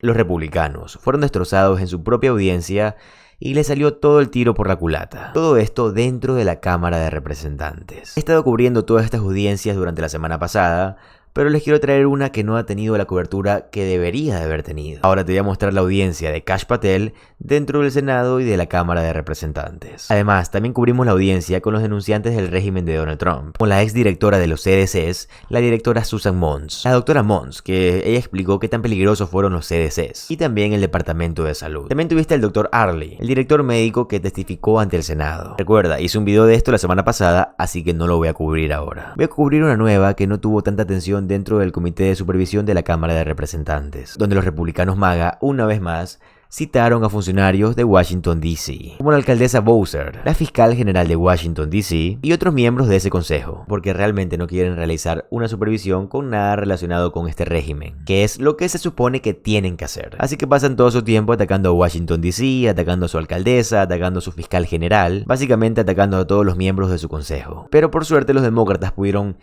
Los republicanos fueron destrozados en su propia audiencia y le salió todo el tiro por la culata. Todo esto dentro de la Cámara de Representantes. He estado cubriendo todas estas audiencias durante la semana pasada, pero les quiero traer una que no ha tenido la cobertura que debería de haber tenido. Ahora te voy a mostrar la audiencia de Kash Patel dentro del Senado y de la Cámara de Representantes. Además, también cubrimos la audiencia con los denunciantes del régimen de Donald Trump, con la exdirectora de los CDCs, la directora Susan Mons, la doctora Mons, que ella explicó qué tan peligrosos fueron los CDCs, y también el Departamento de Salud. También tuviste al doctor Arley, el director médico que testificó ante el Senado. Recuerda, hice un video de esto la semana pasada, así que no lo voy a cubrir ahora. Voy a cubrir una nueva que no tuvo tanta atención dentro del Comité de Supervisión de la Cámara de Representantes, donde los republicanos MAGA, una vez más, citaron a funcionarios de Washington, D.C., como la alcaldesa Bowser, la fiscal general de Washington, D.C., y otros miembros de ese consejo, porque realmente no quieren realizar una supervisión con nada relacionado con este régimen, que es lo que se supone que tienen que hacer. Así que pasan todo su tiempo atacando a Washington, D.C., atacando a su alcaldesa, atacando a su fiscal general, básicamente atacando a todos los miembros de su consejo. Pero por suerte los demócratas pudieron,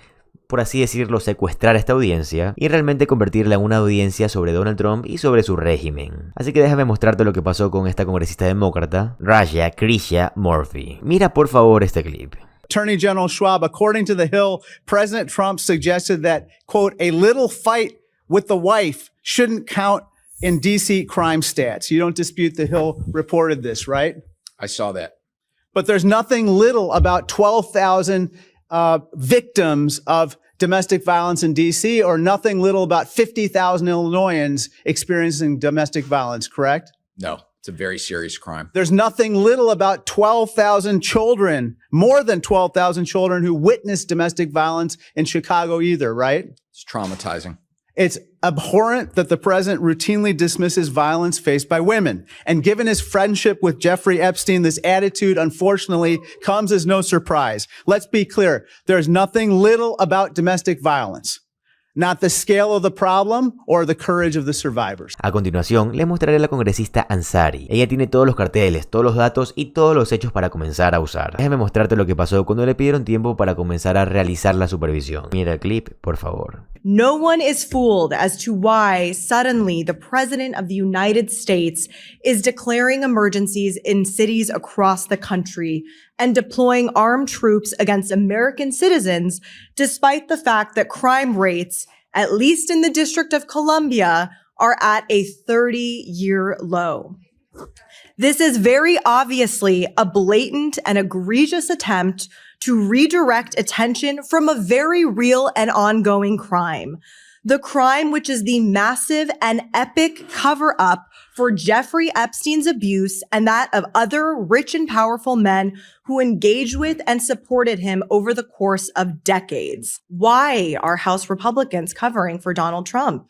por así decirlo, secuestrar esta audiencia y realmente convertirla en una audiencia sobre Donald Trump y sobre su régimen. Así que déjame mostrarte lo que pasó con esta congresista demócrata, Raja Krisha Murphy. Mira por favor este clip. Attorney General Schwab, according to The Hill, President Trump suggested that, quote, a little fight with the wife shouldn't count in DC crime stats. You don't dispute The Hill reported this, right? I saw that. But there's nothing little about 12,000 victims of domestic violence in D.C. or nothing little about 50,000 Illinoisans experiencing domestic violence, correct? No, it's a very serious crime. There's nothing little about 12,000 children, more than 12,000 children who witnessed domestic violence in Chicago either, right? It's traumatizing. It's abhorrent that the president routinely dismisses violence faced by women. And given his friendship with Jeffrey Epstein, this attitude, unfortunately, comes as no surprise. Let's be clear. There's nothing little about domestic violence. Not the scale of the problem or the courage of the survivors. A continuación, les mostraré a la congresista Ansari. Ella tiene todos los carteles, todos los datos y todos los hechos para comenzar a usar. Déjame mostrarte lo que pasó cuando le pidieron tiempo para comenzar a realizar la supervisión. Mira el clip, por favor. No one is fooled as to why suddenly the President of the United States is declaring emergencies in cities across the country and deploying armed troops against American citizens, despite the fact that crime rates, at least in the District of Columbia, are at a 30-year low. This is very obviously a blatant and egregious attempt to redirect attention from a very real and ongoing crime. The crime which is the massive and epic cover-up for Jeffrey Epstein's abuse and that of other rich and powerful men who engaged with and supported him over the course of decades. Why are House Republicans covering for Donald Trump?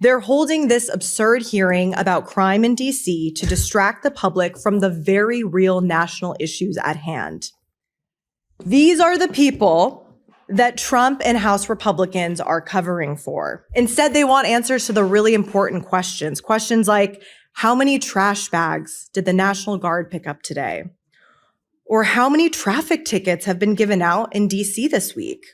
They're holding this absurd hearing about crime in DC to distract the public from the very real national issues at hand. These are the people that Trump and House Republicans are covering for. Instead, they want answers to the really important questions. Questions like, how many trash bags did the National Guard pick up today? Or how many traffic tickets have been given out in DC this week?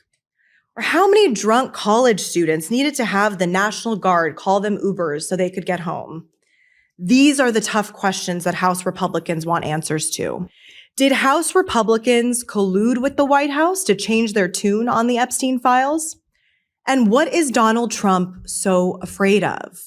Or how many drunk college students needed to have the National Guard call them Ubers so they could get home? These are the tough questions that House Republicans want answers to. Did House Republicans collude with the White House to change their tune on the Epstein files? And what is Donald Trump so afraid of?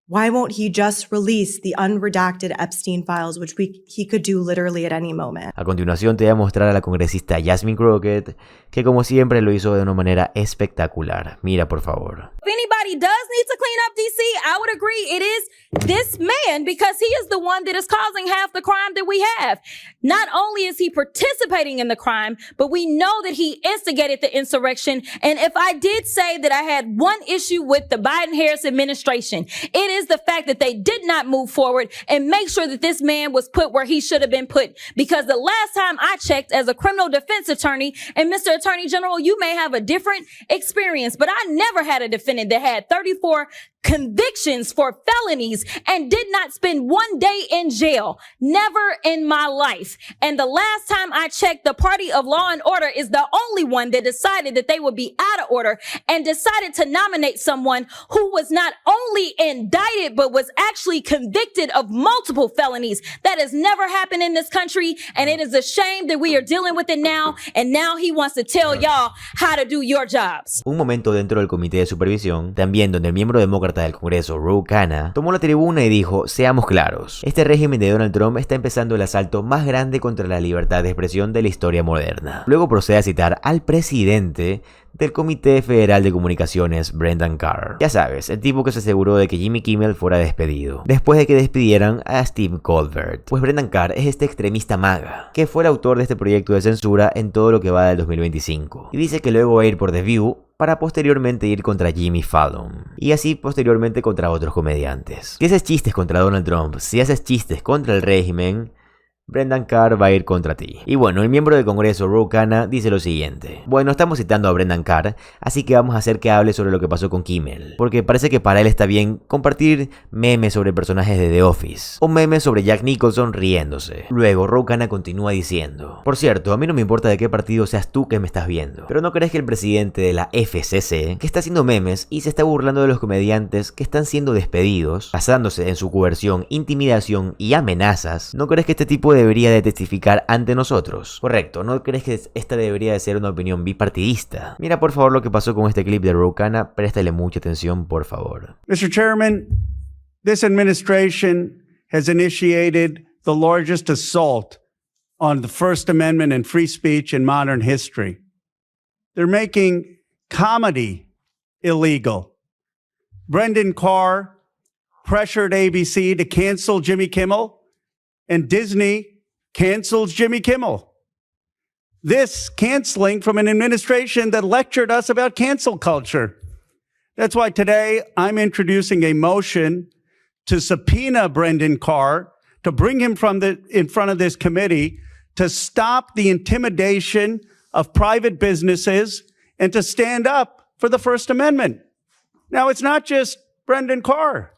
Why won't he just release the unredacted Epstein files, which he could do literally at any moment? A continuación te voy a mostrar a la congresista Jasmine Crockett, que como siempre lo hizo de una manera espectacular. Mira por favor. If anybody does need to clean up DC, I would agree it is this man, because he is the one that is causing half the crime that we have. Not only is he participating in the crime, but we know that he instigated the insurrection. And if I did say that I had one issue with the Biden-Harris administration, it is the fact that they did not move forward and make sure that this man was put where he should have been put. Because the last time I checked as a criminal defense attorney, and Mr. Attorney General, you may have a different experience, but I never had a defendant that had 34 convictions for felonies and did not spend one day in jail. Never in my life. And the last time I checked, the party of law and order is the only one that decided that they would be out of order and decided to nominate someone who was not only indicted, but was actually convicted of multiple felonies. That has never happened in this country, and it is a shame that we are dealing with it now, and now he wants to tell y'all how to do your jobs. Un momento dentro del comité de supervisión, también donde el miembro demócrata del Congreso, Ro Khanna, tomó la tribuna y dijo: seamos claros, este régimen de Donald Trump está empezando el asalto más grande contra la libertad de expresión de la historia moderna. Luego procede a citar al presidente del Comité Federal de Comunicaciones, Brendan Carr. Ya sabes, el tipo que se aseguró de que Jimmy Kimmel fuera despedido, después de que despidieran a Steve Colbert. Pues Brendan Carr es este extremista MAGA, que fue el autor de este proyecto de censura en todo lo que va del 2025. Y dice que luego va a ir por The View para posteriormente ir contra Jimmy Fallon. Y así posteriormente contra otros comediantes. Si haces chistes contra Donald Trump, si haces chistes contra el régimen, Brendan Carr va a ir contra ti. Y bueno, el miembro del Congreso, Ro Khanna, dice lo siguiente. Bueno, estamos citando a Brendan Carr, así que vamos a hacer que hable sobre lo que pasó con Kimmel. Porque parece que para él está bien compartir memes sobre personajes de The Office, o memes sobre Jack Nicholson riéndose. Luego, Ro Khanna continúa diciendo: por cierto, a mí no me importa de qué partido seas tú que me estás viendo, pero ¿no crees que el presidente de la FCC, que está haciendo memes y se está burlando de los comediantes que están siendo despedidos, basándose en su coerción, intimidación y amenazas, ¿no crees que este tipo debería de testificar ante nosotros? Correcto, ¿no crees que esta debería de ser una opinión bipartidista? Mira por favor lo que pasó con este clip de Ro Khanna, préstale mucha atención por favor. Mr. Chairman, this administration has initiated the largest assault on the First Amendment and free speech in modern history. They're making comedy illegal. Brendan Carr pressured ABC to cancel Jimmy Kimmel, and Disney cancels Jimmy Kimmel. This canceling from an administration that lectured us about cancel culture. That's why today I'm introducing a motion to subpoena Brendan Carr, to bring him in front of this committee, to stop the intimidation of private businesses and to stand up for the First Amendment. Now, it's not just Brendan Carr.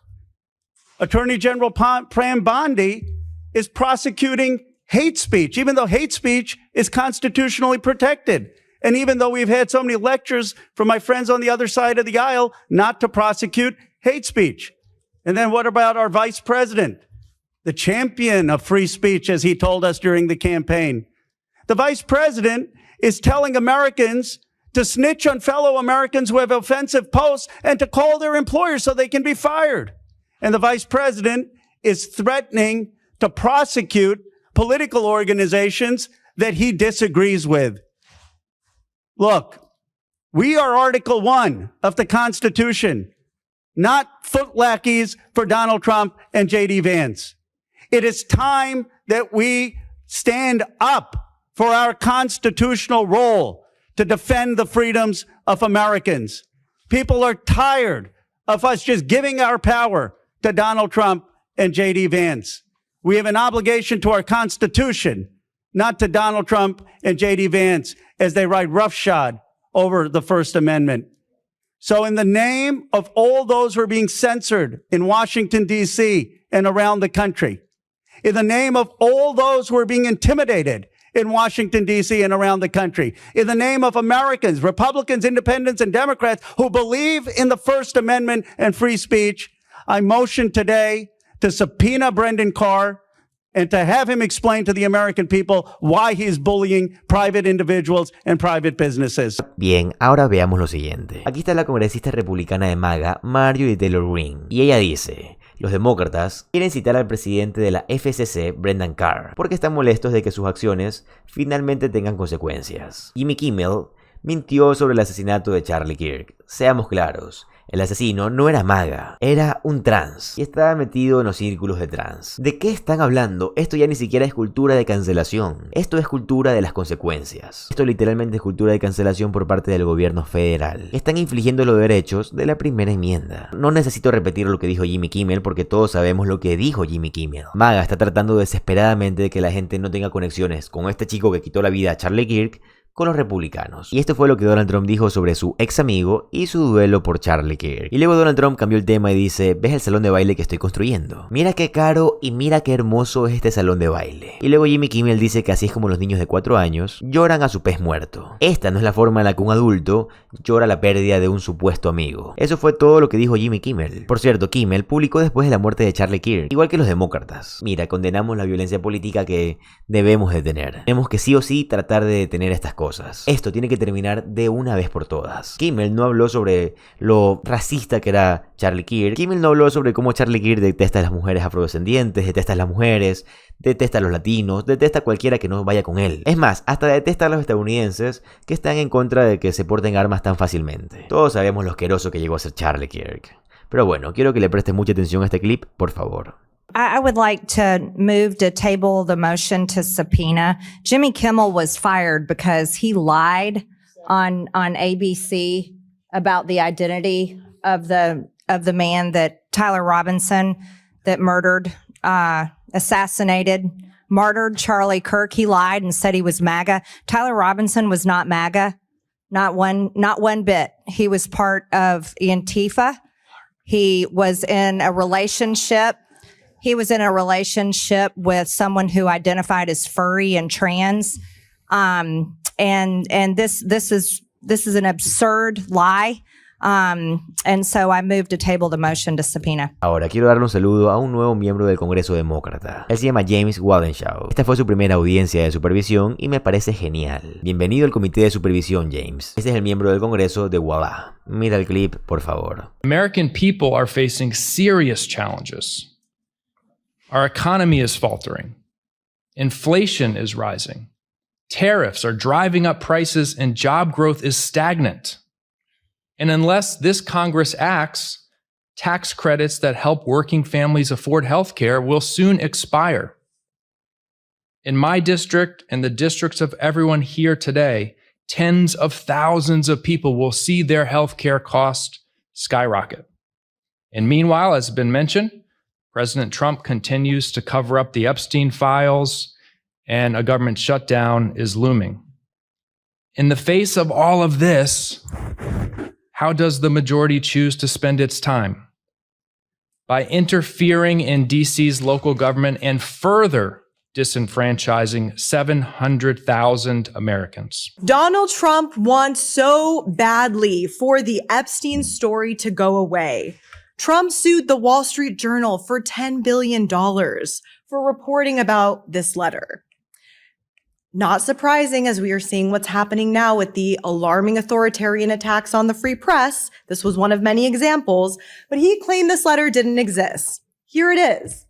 Attorney General Pram Bondi is prosecuting hate speech, even though hate speech is constitutionally protected. And even though we've had so many lectures from my friends on the other side of the aisle not to prosecute hate speech. And then what about our vice president, the champion of free speech, as he told us during the campaign? The vice president is telling Americans to snitch on fellow Americans who have offensive posts and to call their employers so they can be fired. And the vice president is threatening to prosecute political organizations that he disagrees with. Look, we are Article 1 of the Constitution, not foot lackeys for Donald Trump and J.D. Vance. It is time that we stand up for our constitutional role to defend the freedoms of Americans. People are tired of us just giving our power to Donald Trump and J.D. Vance. We have an obligation to our Constitution, not to Donald Trump and J.D. Vance as they ride roughshod over the First Amendment. So in the name of all those who are being censored in Washington, D.C. and around the country, in the name of all those who are being intimidated in Washington, D.C. and around the country, in the name of Americans, Republicans, Independents, and Democrats who believe in the First Amendment and free speech, I motion today to subpoena Brendan Carr and to have him explain to the American people why he is bullying private individuals and private businesses. Bien, ahora veamos lo siguiente. Aquí está la congresista republicana de MAGA, Marjorie Taylor Greene, y ella dice: los demócratas quieren citar al presidente de la FCC, Brendan Carr, porque están molestos de que sus acciones finalmente tengan consecuencias. Jimmy Kimmel mintió sobre el asesinato de Charlie Kirk. Seamos claros, el asesino no era MAGA, era un trans y estaba metido en los círculos de trans. ¿De qué están hablando? Esto ya ni siquiera es cultura de cancelación. Esto es cultura de las consecuencias. Esto literalmente es cultura de cancelación por parte del gobierno federal. Están infligiendo los derechos de la primera enmienda. No necesito repetir lo que dijo Jimmy Kimmel porque todos sabemos lo que dijo Jimmy Kimmel. MAGA está tratando desesperadamente de que la gente no tenga conexiones con este chico que quitó la vida a Charlie Kirk, con los republicanos. Y esto fue lo que Donald Trump dijo sobre su ex amigo y su duelo por Charlie Kirk. Y luego Donald Trump cambió el tema y dice: ¿ves el salón de baile que estoy construyendo? Mira qué caro y mira qué hermoso es este salón de baile. Y luego Jimmy Kimmel dice que así es como los niños de 4 años lloran a su pez muerto. Esta no es la forma en la que un adulto llora la pérdida de un supuesto amigo. Eso fue todo lo que dijo Jimmy Kimmel. Por cierto, Kimmel publicó después de la muerte de Charlie Kirk, igual que los demócratas: mira, condenamos la violencia política que debemos detener. Tenemos que sí o sí tratar de detener estas cosas. Esto tiene que terminar de una vez por todas. Kimmel no habló sobre lo racista que era Charlie Kirk. Kimmel no habló sobre cómo Charlie Kirk detesta a las mujeres afrodescendientes, detesta a las mujeres, detesta a los latinos, detesta a cualquiera que no vaya con él. Es más, hasta detesta a los estadounidenses que están en contra de que se porten armas tan fácilmente. Todos sabemos lo asqueroso que llegó a ser Charlie Kirk. Pero bueno, quiero que le prestes mucha atención a este clip, por favor. I would like to move to table the motion to subpoena. Jimmy Kimmel was fired because he lied on ABC about the identity of the man that Tyler Robinson that assassinated, martyred Charlie Kirk. He lied and said he was MAGA. Tyler Robinson was not MAGA, not one bit. He was part of Antifa. He was in a relationship. He was in a relationship with someone who identified as furry and trans. And this is an absurd lie. And so I moved to table the motion to subpoena. Ahora quiero darle un saludo a un nuevo miembro del Congreso Demócrata. Él se llama James Waldenshaw. Esta fue su primera audiencia de supervisión y me parece genial. Bienvenido al comité de supervisión, James. Este es el miembro del Congreso de Voilà. Mira el clip, por favor. American people are facing serious challenges. Our economy is faltering. Inflation is rising. Tariffs are driving up prices and job growth is stagnant. And unless this Congress acts, tax credits that help working families afford health care will soon expire. In my district and the districts of everyone here today, tens of thousands of people will see their health care costs skyrocket. And meanwhile, as has been mentioned, President Trump continues to cover up the Epstein files, and a government shutdown is looming. In the face of all of this, how does the majority choose to spend its time? By interfering in DC's local government and further disenfranchising 700,000 Americans. Donald Trump wants so badly for the Epstein story to go away. Trump sued the Wall Street Journal for $10 billion for reporting about this letter. Not surprising, as we are seeing what's happening now with the alarming authoritarian attacks on the free press. This was one of many examples, but he claimed this letter didn't exist. Here it is.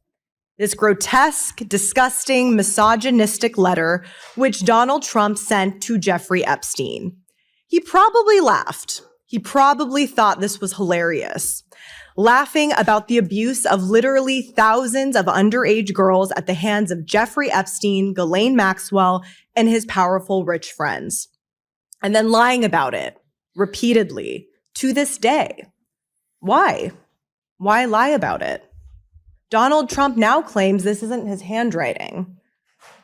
This grotesque, disgusting, misogynistic letter, which Donald Trump sent to Jeffrey Epstein. He probably laughed. He probably thought this was hilarious. Laughing about the abuse of literally thousands of underage girls at the hands of Jeffrey Epstein, Ghislaine Maxwell, and his powerful rich friends. And then lying about it repeatedly to this day. Why? Why lie about it? Donald Trump now claims this isn't his handwriting,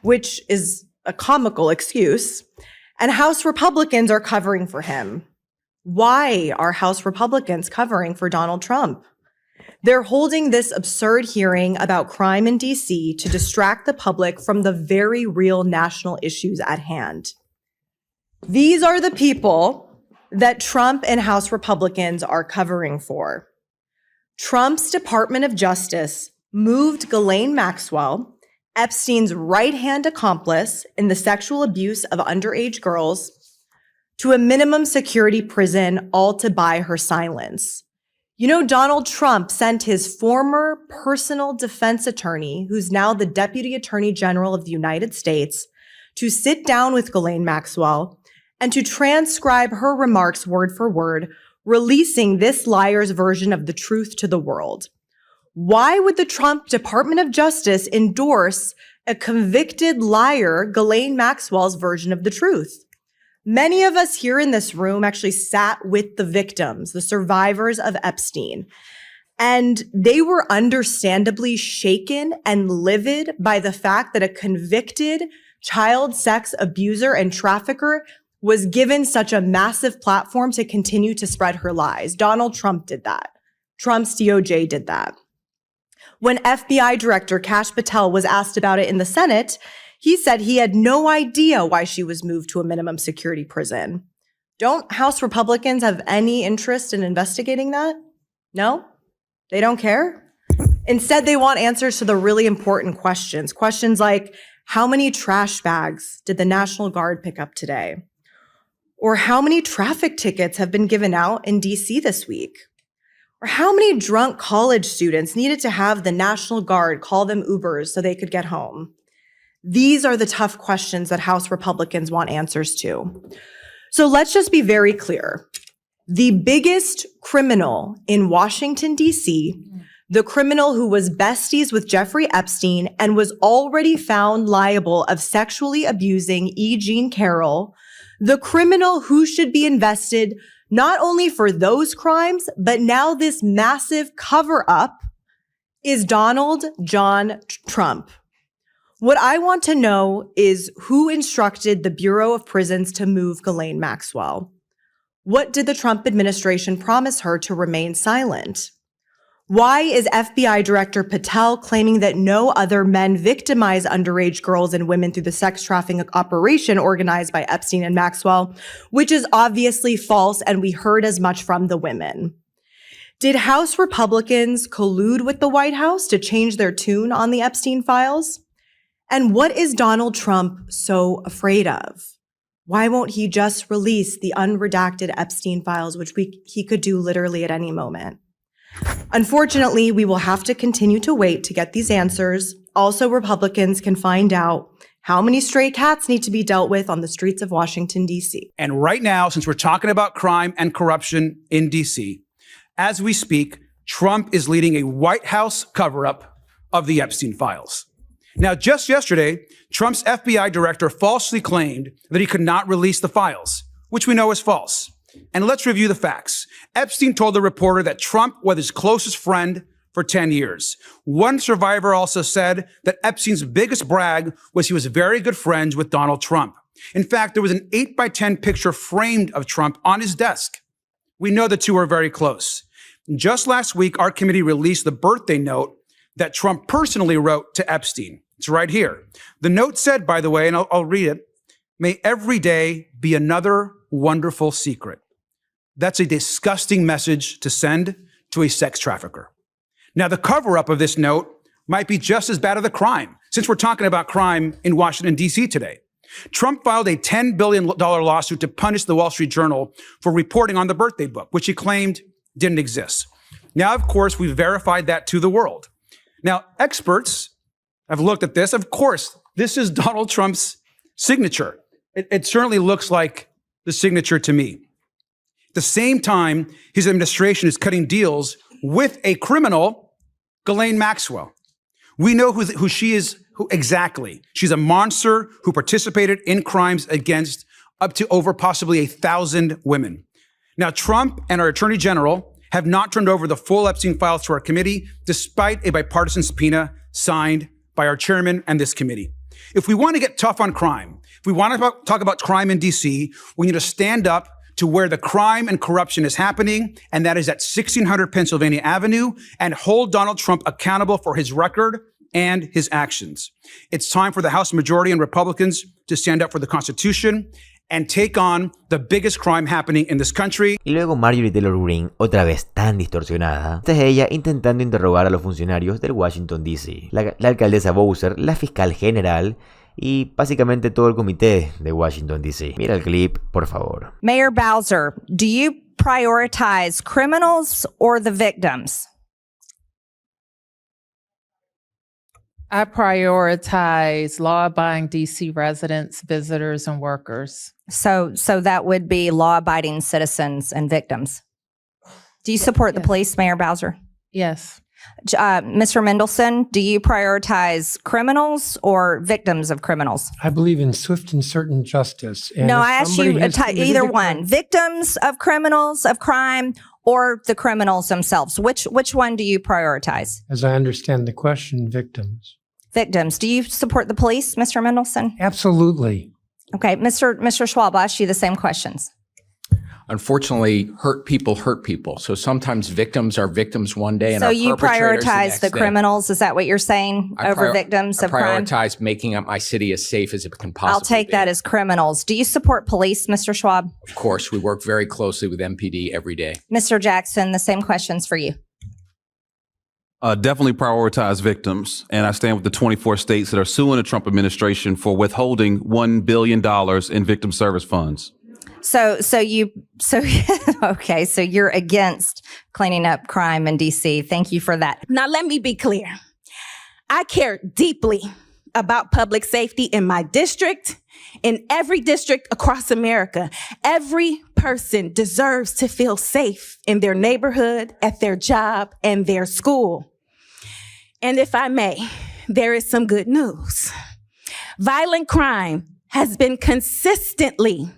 which is a comical excuse, and House Republicans are covering for him. Why are House Republicans covering for Donald Trump? They're holding this absurd hearing about crime in DC to distract the public from the very real national issues at hand. These are the people that Trump and House Republicans are covering for. Trump's Department of Justice moved Ghislaine Maxwell, Epstein's right-hand accomplice in the sexual abuse of underage girls, to a minimum security prison, all to buy her silence. You know, Donald Trump sent his former personal defense attorney, who's now the Deputy Attorney General of the United States, to sit down with Ghislaine Maxwell and to transcribe her remarks word for word, releasing this liar's version of the truth to the world. Why would the Trump Department of Justice endorse a convicted liar, Ghislaine Maxwell's version of the truth? Many of us here in this room actually sat with the victims, the survivors of Epstein, and they were understandably shaken and livid by the fact that a convicted child sex abuser and trafficker was given such a massive platform to continue to spread her lies. Donald Trump did that. Trump's DOJ did that. When FBI Director Kash Patel was asked about it in the Senate, he said he had no idea why she was moved to a minimum security prison. Don't House Republicans have any interest in investigating that? No? They don't care? Instead, they want answers to the really important questions. Questions like, how many trash bags did the National Guard pick up today? Or how many traffic tickets have been given out in DC this week? Or how many drunk college students needed to have the National Guard call them Ubers so they could get home? These are the tough questions that House Republicans want answers to. So let's just be very clear. The biggest criminal in Washington, D.C., the criminal who was besties with Jeffrey Epstein and was already found liable of sexually abusing E. Jean Carroll, the criminal who should be invested not only for those crimes, but now this massive cover-up, is Donald John Trump. What I want to know is who instructed the Bureau of Prisons to move Ghislaine Maxwell? What did the Trump administration promise her to remain silent? Why is FBI Director Patel claiming that no other men victimize underage girls and women through the sex trafficking operation organized by Epstein and Maxwell, which is obviously false, and we heard as much from the women? Did House Republicans collude with the White House to change their tune on the Epstein files? And what is Donald Trump so afraid of? Why won't he just release the unredacted Epstein files, which he could do literally at any moment? Unfortunately, we will have to continue to wait to get these answers. Also, Republicans can find out how many stray cats need to be dealt with on the streets of Washington, D.C. And right now, since we're talking about crime and corruption in D.C., as we speak, Trump is leading a White House cover-up of the Epstein files. Now, just yesterday, Trump's FBI director falsely claimed that he could not release the files, which we know is false. And let's review the facts. Epstein told the reporter that Trump was his closest friend for 10 years. One survivor also said that Epstein's biggest brag was he was very good friends with Donald Trump. In fact, there was an 8x10 picture framed of Trump on his desk. We know the two are very close. Just last week, our committee released the birthday note that Trump personally wrote to Epstein. It's right here. The note said, by the way, and I'll read it, "May every day be another wonderful secret." That's a disgusting message to send to a sex trafficker. Now, the cover-up of this note might be just as bad as the crime, since we're talking about crime in Washington, D.C. today. Trump filed a $10 billion lawsuit to punish the Wall Street Journal for reporting on the birthday book, which he claimed didn't exist. Now, of course, we've verified that to the world. Now, experts have looked at this. Of course, this is Donald Trump's signature. It certainly looks like the signature to me. At the same time, his administration is cutting deals with a criminal, Ghislaine Maxwell. We know who she is exactly. She's a monster who participated in crimes against up to over possibly 1,000 women. Now, Trump and our Attorney General have not turned over the full Epstein files to our committee, despite a bipartisan subpoena signed by our chairman and this committee. If we want to get tough on crime, if we want to talk about crime in D.C., we need to stand up to where the crime and corruption is happening, and that is at 1600 Pennsylvania Avenue, and hold Donald Trump accountable for his record and his actions. It's time for the House majority and Republicans to stand up for the Constitution and take on the biggest crime happening in this country. Y luego Marjorie Taylor Greene, otra vez tan distorsionada. Esta es ella intentando interrogar a los funcionarios del Washington D.C. La alcaldesa Bowser, la fiscal general y básicamente todo el comité de Washington D.C. Mira el clip, por favor. Mayor Bowser, do you prioritize criminals or the victims? I prioritize law-abiding D.C. residents, visitors, and workers. So that would be law-abiding citizens and victims. Do you support the police, Mayor Bowser? Yes. Mr. Mendelson, do you prioritize criminals or victims of criminals? I believe in swift and certain justice. And no, I asked you either one. Victims of criminals, of crime, or the criminals themselves. Which one do you prioritize? As I understand the question, victims. Victims. Do you support the police, Mr. Mendelson? Absolutely. Okay, Mr. Schwab, I'll ask you the same questions. Unfortunately, hurt people. So sometimes victims are victims one day and So are you perpetrators prioritize the next day. criminals, is that what you're saying, over victims of crime? I prioritize making up my city as safe as it can possibly I'll take be. that as criminals. Do you support police, Mr. Schwab? Of course, we work very closely with MPD every day. Mr. Jackson, the same questions for you. Definitely prioritize victims. And I stand with the 24 states that are suing the Trump administration for withholding $1 billion in victim service funds. So you're against cleaning up crime in DC. Thank you for that. Now, let me be clear. I care deeply about public safety in my district, in every district across America. Every person deserves to feel safe in their neighborhood, at their job, and their school. And if I may, there is some good news. Violent crime has been consistently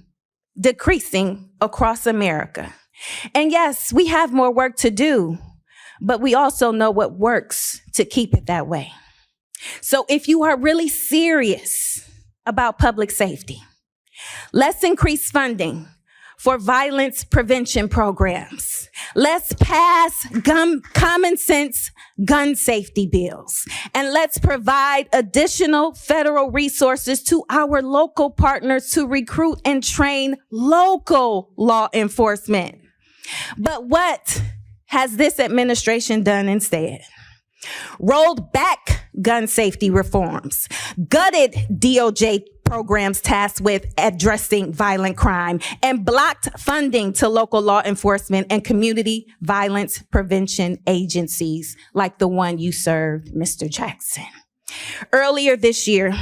decreasing across America. And yes, we have more work to do, but we also know what works to keep it that way. So if you are really serious about public safety, let's increase funding for violence prevention programs. Let's pass common sense gun safety bills. And let's provide additional federal resources to our local partners to recruit and train local law enforcement. But what has this administration done instead? Rolled back gun safety reforms, gutted DOJ programs tasked with addressing violent crime, and blocked funding to local law enforcement and community violence prevention agencies like the one you served, Mr. Jackson. Earlier this year,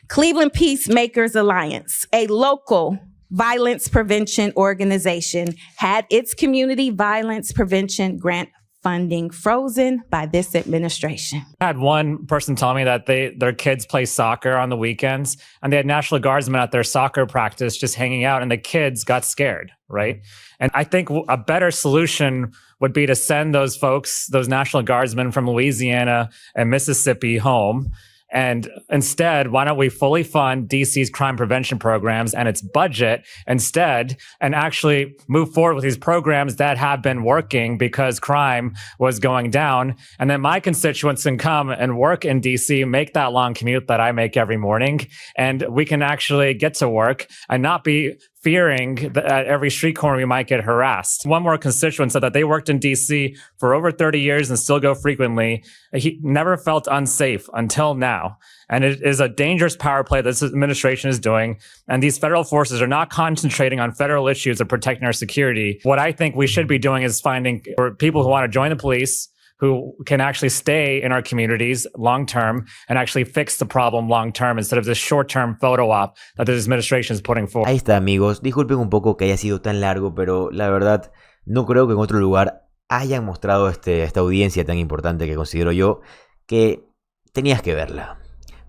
Cleveland Peacemakers Alliance, a local violence prevention organization, had its community violence prevention grant funding frozen by this administration. I had one person tell me that their kids play soccer on the weekends and they had National Guardsmen at their soccer practice just hanging out and the kids got scared, right? And I think a better solution would be to send those folks, those National Guardsmen from Louisiana and Mississippi home. And instead, why don't we fully fund DC's crime prevention programs and its budget instead and actually move forward with these programs that have been working because crime was going down. And then my constituents can come and work in DC, make that long commute that I make every morning. And we can actually get to work and not be fearing that at every street corner we might get harassed. One more constituent said that they worked in DC for over 30 years and still go frequently. He never felt unsafe until now. And it is a dangerous power play this administration is doing. And these federal forces are not concentrating on federal issues of protecting our security. What I think we should be doing is finding people who want to join the police, who can actually stay in our communities long-term and actually fix the problem long-term instead of this short-term photo op that this administration is putting forward. Ahí está, amigos. Disculpen un poco que haya sido tan largo, pero la verdad no creo que en otro lugar hayan mostrado esta audiencia tan importante que considero yo que tenías que verla.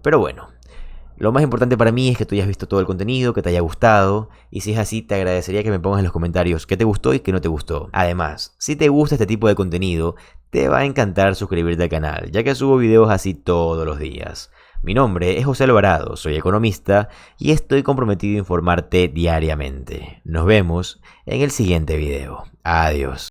Pero bueno, lo más importante para mí es que tú hayas visto todo el contenido, que te haya gustado, y si es así te agradecería que me pongas en los comentarios qué te gustó y qué no te gustó. Además, si te gusta este tipo de contenido, te va a encantar suscribirte al canal, ya que subo videos así todos los días. Mi nombre es José Alvarado, soy economista y estoy comprometido a informarte diariamente. Nos vemos en el siguiente video. Adiós.